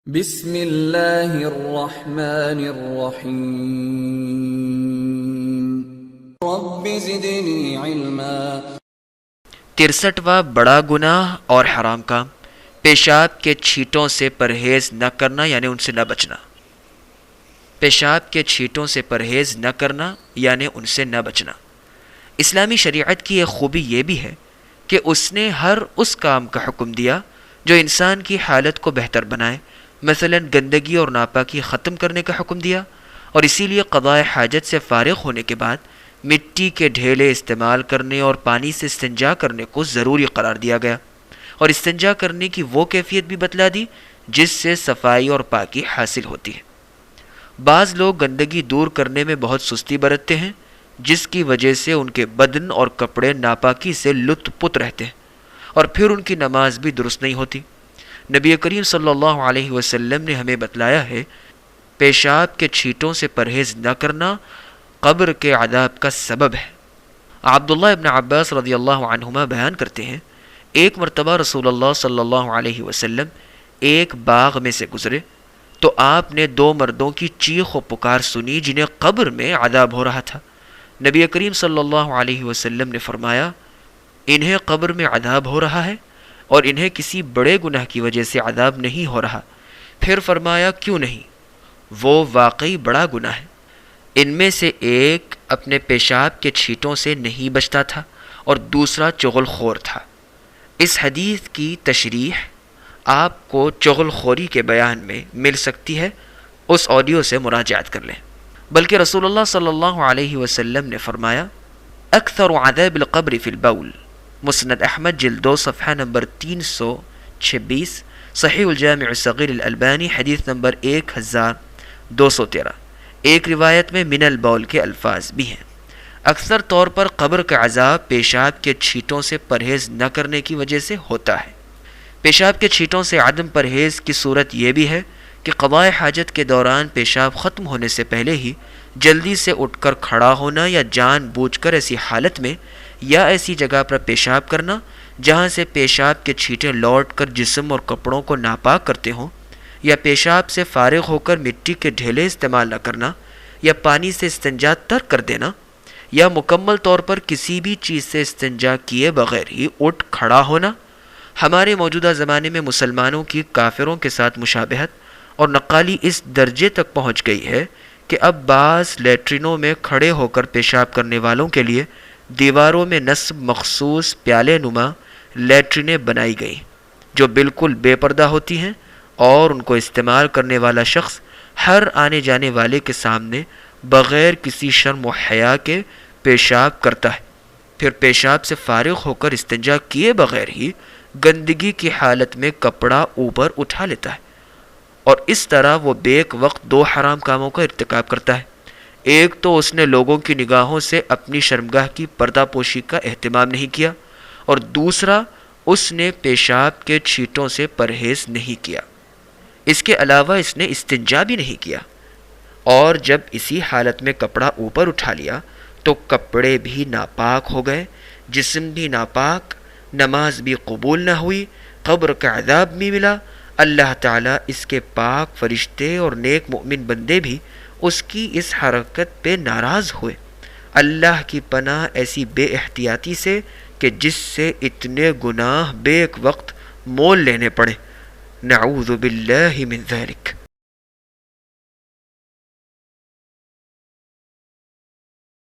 بسم اللہ الرحمن الرحیم رب زدنی علما۔ 63واں بڑا گناہ اور حرام کام، پیشاب کے چھینٹوں سے پرہیز نہ کرنا یعنی ان سے نہ بچنا۔ پیشاب کے چھینٹوں سے پرہیز نہ کرنا یعنی ان سے نہ بچنا۔ اسلامی شریعت کی ایک خوبی یہ بھی ہے کہ اس نے ہر اس کام کا حکم دیا جو انسان کی حالت کو بہتر بنائے، مثلا گندگی اور ناپاکی ختم کرنے کا حکم دیا، اور اسی لیے قضاء حاجت سے فارغ ہونے کے بعد مٹی کے ڈھیلے استعمال کرنے اور پانی سے استنجا کرنے کو ضروری قرار دیا گیا، اور استنجا کرنے کی وہ کیفیت بھی بتلا دی جس سے صفائی اور پاکی حاصل ہوتی ہے۔ بعض لوگ گندگی دور کرنے میں بہت سستی برتتے ہیں، جس کی وجہ سے ان کے بدن اور کپڑے ناپاکی سے لت پت رہتے ہیں، اور پھر ان کی نماز بھی درست نہیں ہوتی۔ نبی کریم صلی اللہ علیہ وسلم نے ہمیں بتلایا ہے، پیشاب کے چھینٹوں سے پرہیز نہ کرنا قبر کے عذاب کا سبب ہے۔ عبداللہ ابن عباس رضی اللہ عنہما بیان کرتے ہیں، ایک مرتبہ رسول اللہ صلی اللہ علیہ وسلم ایک باغ میں سے گزرے تو آپ نے دو مردوں کی چیخ و پکار سنی جنہیں قبر میں عذاب ہو رہا تھا۔ نبی کریم صلی اللہ علیہ وسلم نے فرمایا، انہیں قبر میں عذاب ہو رہا ہے اور انہیں کسی بڑے گناہ کی وجہ سے عذاب نہیں ہو رہا۔ پھر فرمایا، کیوں نہیں؟ وہ واقعی بڑا گناہ ہے۔ ان میں سے ایک اپنے پیشاب کے چھینٹوں سے نہیں بچتا تھا اور دوسرا چغل خور تھا۔ اس حدیث کی تشریح آپ کو چغل خوری کے بیان میں مل سکتی ہے، اس آڈیو سے مراجعات کر لیں۔ بلکہ رسول اللہ صلی اللہ علیہ وسلم نے فرمایا، اکثر عذاب القبر فی البول، مسند احمد جلد 2 صفحہ نمبر 326، صحیح الجامع الصغیر الالبانی حدیث نمبر 1213۔ ایک روایت میں من البول کے الفاظ بھی ہیں۔ اکثر طور پر قبر کا عذاب پیشاب کے چھینٹوں سے پرہیز نہ کرنے کی وجہ سے ہوتا ہے۔ پیشاب کے چھینٹوں سے عدم پرہیز کی صورت یہ بھی ہے کہ قضاء حاجت کے دوران پیشاب ختم ہونے سے پہلے ہی جلدی سے اٹھ کر کھڑا ہونا، یا جان بوجھ کر ایسی حالت میں یا ایسی جگہ پر پیشاب کرنا جہاں سے پیشاب کے چھینٹے لوٹ کر جسم اور کپڑوں کو ناپاک کرتے ہوں، یا پیشاب سے فارغ ہو کر مٹی کے ڈھیلے استعمال نہ کرنا، یا پانی سے استنجا ترک کر دینا، یا مکمل طور پر کسی بھی چیز سے استنجا کیے بغیر ہی اٹھ کھڑا ہونا، ہمارے موجودہ زمانے میں مسلمانوں کی کافروں کے ساتھ مشابہت اور نقالی اس درجے تک پہنچ گئی ہے کہ اب بعض لیٹرینوں میں کھڑے ہو کر پیشاب کرنے والوں کے لیے دیواروں میں نصب مخصوص پیالے نما لیٹرینیں بنائی گئی جو بالکل بے پردہ ہوتی ہیں، اور ان کو استعمال کرنے والا شخص ہر آنے جانے والے کے سامنے بغیر کسی شرم و حیا کے پیشاب کرتا ہے، پھر پیشاب سے فارغ ہو کر استنجا کیے بغیر ہی گندگی کی حالت میں کپڑا اوپر اٹھا لیتا ہے، اور اس طرح وہ بیک وقت دو حرام کاموں کا ارتکاب کرتا ہے۔ ایک تو اس نے لوگوں کی نگاہوں سے اپنی شرمگاہ کی پردہ پوشی کا اہتمام نہیں کیا، اور دوسرا اس نے پیشاب کے چھینٹوں سے پرہیز نہیں کیا۔ اس کے علاوہ اس نے استنجا بھی نہیں کیا، اور جب اسی حالت میں کپڑا اوپر اٹھا لیا تو کپڑے بھی ناپاک ہو گئے، جسم بھی ناپاک، نماز بھی قبول نہ ہوئی، قبر کا عذاب بھی ملا۔ اللہ تعالیٰ، اس کے پاک فرشتے اور نیک مؤمن بندے بھی اس کی اس حرکت پہ ناراض ہوئے۔ اللہ کی پناہ ایسی بے احتیاطی سے کہ جس سے اتنے گناہ بیک وقت مول لینے پڑے۔ نعوذ باللہ من ذالک۔